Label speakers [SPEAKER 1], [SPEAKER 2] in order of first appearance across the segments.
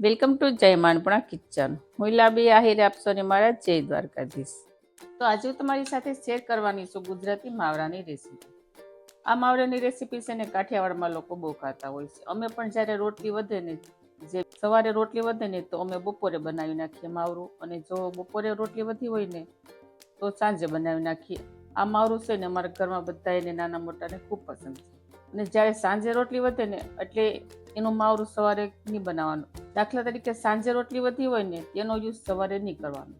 [SPEAKER 1] Welcome to જય માનપણા kitchen. હું લાબી આહિર આપશો ને મારા જય દ્વારકાધીશ. તો આજે હું તમારી સાથે શેર કરવાની છું ગુજરાતી માવરાની રેસીપી. આ માવરાની રેસીપી છે ને કાઠિયાવાડમાં લોકો બહુ ખાતા હોય છે. અમે પણ જ્યારે રોટલી વધે ને, જે સવારે રોટલી વધે ને તો અમે બપોરે બનાવી નાખીએ માવરું, અને જો બપોરે રોટલી વધી હોય ને તો સાંજે બનાવી નાખીએ. આ માવરું છે ને અમારા ઘરમાં બધા એને નાના મોટાને ખૂબ પસંદ છે. અને જ્યારે સાંજે રોટલી વધે ને એટલે એનું માવરું સવારે નહીં બનાવવાનું. દાખલા તરીકે સાંજે રોટલી વધી હોય ને તેનો યુઝ સવારે નહીં કરવાનો.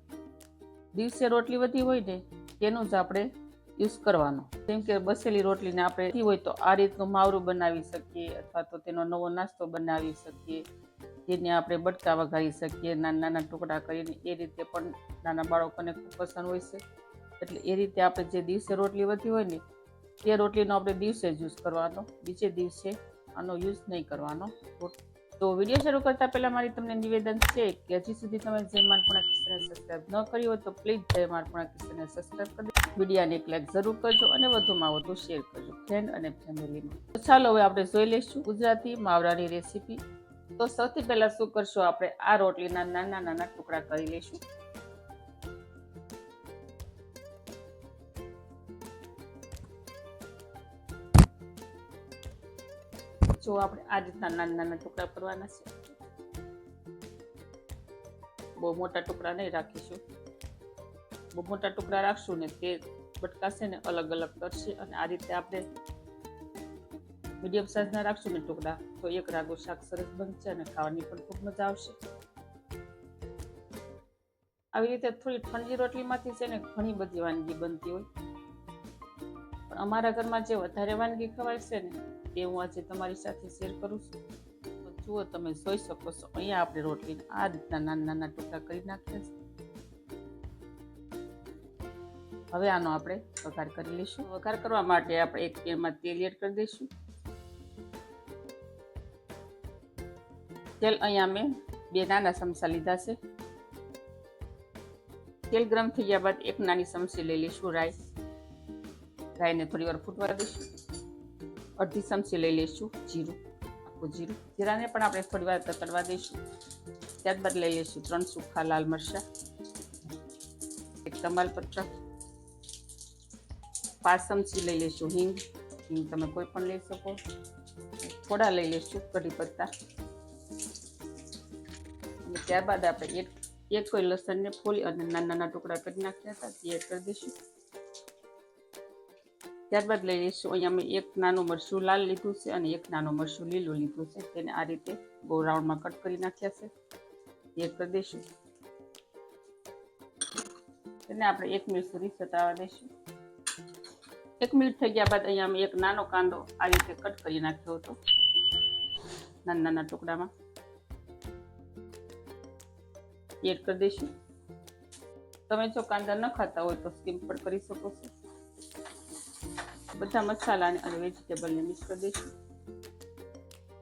[SPEAKER 1] દિવસે રોટલી વધી હોય ને તેનું જ આપણે યુઝ કરવાનો. જેમ કે બસેલી રોટલીને આપણે વધી હોય તો આ રીતનું માવરું બનાવી શકીએ, અથવા તો તેનો નવો નાસ્તો બનાવી શકીએ, જેને આપણે બટકા વઘારી શકીએ નાના નાના ટુકડા કરીને. એ રીતે પણ નાના બાળકોને ખૂબ પસંદ હોય છે. એટલે એ રીતે આપણે જે દિવસે રોટલી વધી હોય ને તે રોટલીનો આપણે દિવસે જ યુઝ કરવાનો, બીજે દિવસે આનો યુઝ નહીં કરવાનો. તો વિડીયો શરૂ કરતા પહેલા મારી તમને નિવેદન છે કે હજી સુધી તમે જય માનપણા કિચનને સબસ્ક્રાઈબ ન કરી હોય તો પ્લીઝ જય માનપણા કિચનને સબસ્ક્રાઈબ કરી દો. વિડીયોને એક લાઈક જરૂર કરજો અને વધુમાં વધુ શેર કરજો ફ્રેન્ડ અને ફેમિલીમાં. તો ચાલો હવે આપણે જોઈ લઈશું ગુજરાતી માવરાની રેસીપી. તો સૌથી પહેલા શું કરશું, આપણે આ રોટલીના નાના નાના ટુકડા કરી લઈશું. જો આપણે આ રીતના નાના નાના ટુકડા કરવાના છે. બહુ મોટા ટુકડા નહીં રાખીશું. બહુ મોટા ટુકડા રાખશું ને તે બટકાશે ને અલગ અલગ કરશે. અને આ રીતે આપણે મીડિયમ સાઈઝના રાખશું ને ટુકડા તો એક રાગો શાક સરસ બનશે અને ખાવાની પણ ખૂબ મજા આવશે. આવી રીતે થોડી ઠંડી રોટલીમાંથી છે ને ઘણી બધી વાનગી બનતી હોય, પણ અમારા ઘરમાં જે વધારે વાનગી ખવાય છે ને તે હું આજે તમારી સાથે શેર કરું છું. તો જુઓ, તમે જોઈ શકો છો અહીંયા આપણે રોટલીને આ રીતના નાના નાના ટુકડા કરી નાખ્યા છે. હવે આનો આપણે વઘાર કરી લઈશું. વઘાર કરવા માટે આપણે એક પેનમાં તેલ એડ કરી દઈશું. તેલ અહીંયા મેં 2 નાના ચમચા લીધા છે. તેલ ગરમ થઈ ગયા બાદ એક નાની ચમચી લઈ લઈશું રાઈ. રાઈને થોડી વાર ફૂટવા દઈશું. અડધી ચમચી લઈ લઈશું જીરું, આખું જીરું. જીરાને પણ આપણે થોડી વાર તતડવા દઈશું. ત્યારબાદ લઈ લઈશું 3 સૂખા લાલ મરચાં, એક તમાલપત્ર, 5 ચમચી લઈ લઈશું હિંગ. હિંગ તમે કોઈ પણ લઈ શકો. થોડા લઈ લઈશું કઢી પત્તા. અને ત્યારબાદ આપણે એક કોઈ લસણને ફોલી અને નાના નાના ટુકડા કરી નાખ્યા હતા તે એડ કરી દઈશું. ત્યારબાદ લઈ લઈશું અહીંયા મેં એક નાનું મરચું લાલ લીધું છે અને એક નાનું મરચું લીલું લીધું છે. તેને આ રીતે બહુ રાઉન્ડમાં કટ કરી નાખ્યા છે, એડ કરી દઈશું. તેને આપણે 1 મિનિટ સુધી સતાવા દઈશું. 1 મિનિટ થઈ ગયા બાદ અહીંયા મેં એક નાનો કાંદો આ રીતે કટ કરી નાખ્યો હતો નાના નાના ટુકડામાં, એડ કરી દઈશું. તમે જો કાંદા ન ખાતા હોય તો સ્કીપ પણ કરી શકો છો. બધા મસાલાને અને વેજીટેબલને મિક્સ કરી દઈશું.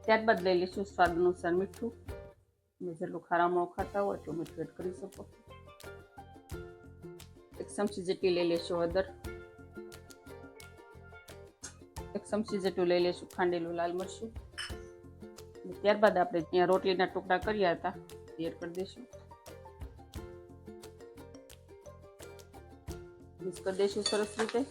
[SPEAKER 1] ત્યારબાદ લઈ લઈશું સ્વાદ અનુસાર મીઠું. તમે જેટલું ખારામાં ખાતા હોય એટલું મીઠું એડ કરી શકો. 1 ચમચી જેટલી લઈ લઈશું હળદર. 1 ચમચી જેટલું લઈ લઈશું ખાંડેલું લાલ મરચું. ત્યારબાદ આપણે ત્યાં રોટલીના ટુકડા કર્યા હતા તે એડ કરી દઈશું. મિક્સ કરી દઈશું સરસ રીતે.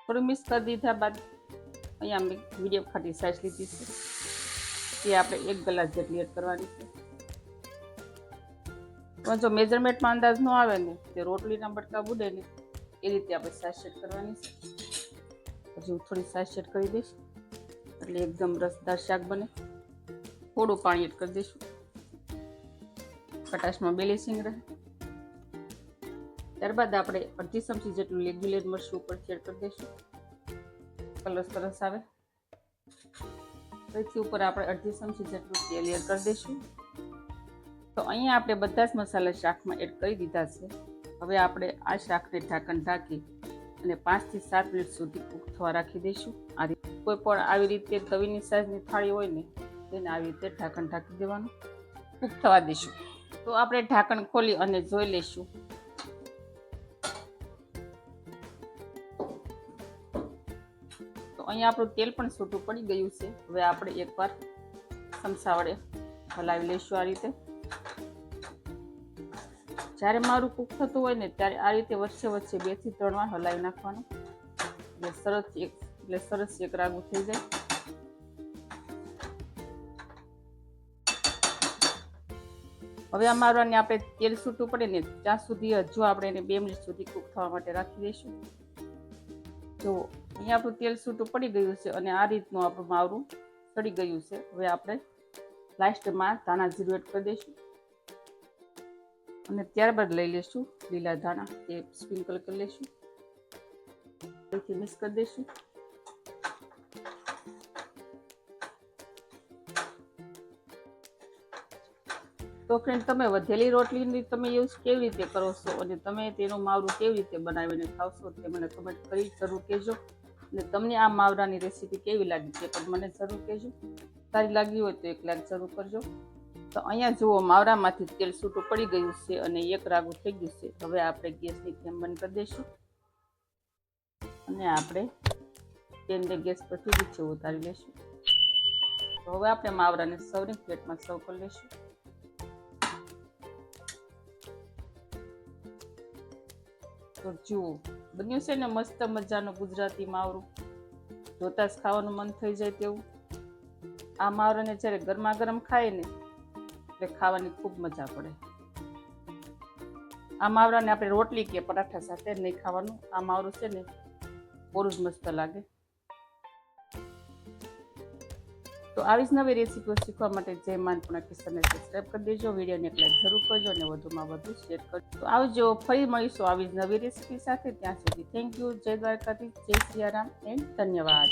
[SPEAKER 1] થોડું મિક્સ કરી દીધા બાદ અહીંયા મેં મીડિયમ ખાટી સાઈઝ લીધી છે, તે આપણે 1 ગ્લાસ જેટલી એડ કરવાની છે. પણ જો મેજરમેન્ટમાં અંદાજ ન આવે ને તે રોટલીના બટકા બુડે ને એ રીતે આપણે સાઈઝ સેટ કરવાની છે. હજુ થોડી સાઈઝ સેટ કરી દઈશ એટલે એકદમ રસદાર શાક બને. થોડું પાણી એડ કરી દઈશું, ખટાશમાં બેલેન્સિંગ રહે. ત્યારબાદ આપણે અડધી ચમચી જેટલું રેગ્યુલર મરચું ઉપરથી એડ કરી દઈશું, કલર સરસ આવે. તેથી ઉપર આપણે અડધી ચમચી જેટલું તેલ એડ કરી દઈશું. તો અહીંયા આપણે બધા જ મસાલા શાકમાં એડ કરી દીધા છે. હવે આપણે આ શાકને ઢાંકણ ઢાંકી અને 5 થી 7 મિનિટ સુધી કૂક થવા રાખી દઈશું. આ રીતે કોઈ પણ આવી રીતે તવીની સાઈઝની થાળી હોય ને તેને આવી રીતે ઢાંકણ ઢાંકી દેવાનું, કૂક થવા દઈશું. તો આપણે ઢાંકણ ખોલી અને જોઈ લઈશું અહીંયા આપણું તેલ પણ છૂટું પડી ગયું છે. હવે આપણે એકવાર ચમચા વડે હલાવી લઈશું આ રીતે. જ્યારે મારું કૂક થતું હોય ને ત્યારે આ રીતે વચ્ચે વચ્ચે 2 થી 3 વાર હલાવી નાખવાનું, એટલે સરસ એક રાગું થઈ જાય. હવે આ મારવાને આપણે તેલ છૂટું પડે ને ત્યાં સુધી હજુ આપણે એને 2 મિનિટ સુધી કૂક થવા માટે રાખી દઈશું. જો અહીંયા આપણું તેલ છૂટું પડી ગયું છે અને આ રીતનું આપણું માવરું સડી ગયું છે. હવે આપણે લાસ્ટમાં ધાણા જીરું એડ કરી દઈશું અને ત્યારબાદ લઈ લઈશું લીલા ધાણા, એ સ્પ્રિંકલ કરી લઈશું, ફરીથી મિક્સ કરી દઈશું. તો ફ્રેન્ડ, તમે વધેલી રોટલીની તમે યુઝ કેવી રીતે કરો છો અને તમે તેનું માવરું કેવી રીતે બનાવીને ખાવશો તે મને કમેન્ટ કરી જરૂર કહેજો. અને તમને આ માવરાની રેસીપી કેવી લાગી તે પણ મને જરૂર કહેજો. સારી લાગી હોય તો એક લાઈક જરૂર કરજો. તો અહીંયા જુઓ, માવરામાંથી તેલ છૂટું પડી ગયું છે અને એક રાગું થઈ ગયું છે. હવે આપણે ગેસની ફ્લેમ બંધ કરી દઈશું અને આપણે પેનને ગેસ પરથી નીચે ઉતારી લઈશું. તો હવે આપણે માવરાને સર્વિંગ પ્લેટમાં સર્વ કરી લઈશું. તો જુઓ, બન્યું છે ને મસ્ત મજાનું ગુજરાતી માવરું, જોતા જ ખાવાનું મન થઈ જાય તેવું. આ માવરાને જ્યારે ગરમા ગરમ ખાય ને એટલે ખાવાની ખૂબ મજા પડે. આ માવરાને આપણે રોટલી કે પરાઠા સાથે નહીં ખાવાનું. આ માવરું છે ને બહુ જ મસ્ત લાગે. તો આવી જ નવી રેસીપીઓ શીખવા માટે જય માનપુણા કિચનને સબસ્ક્રાઈબ કરી દેજો, વિડીયોને એક લાઈક જરૂર કરજો અને વધુમાં વધુ શેર કરજો. તો આવજો, ફરી મળીશું આવી જ નવી રેસીપી સાથે. ત્યાં સુધી થેન્ક યુ. જય દ્વારકાધીશ, જય સિયારામ એન્ડ ધન્યવાદ.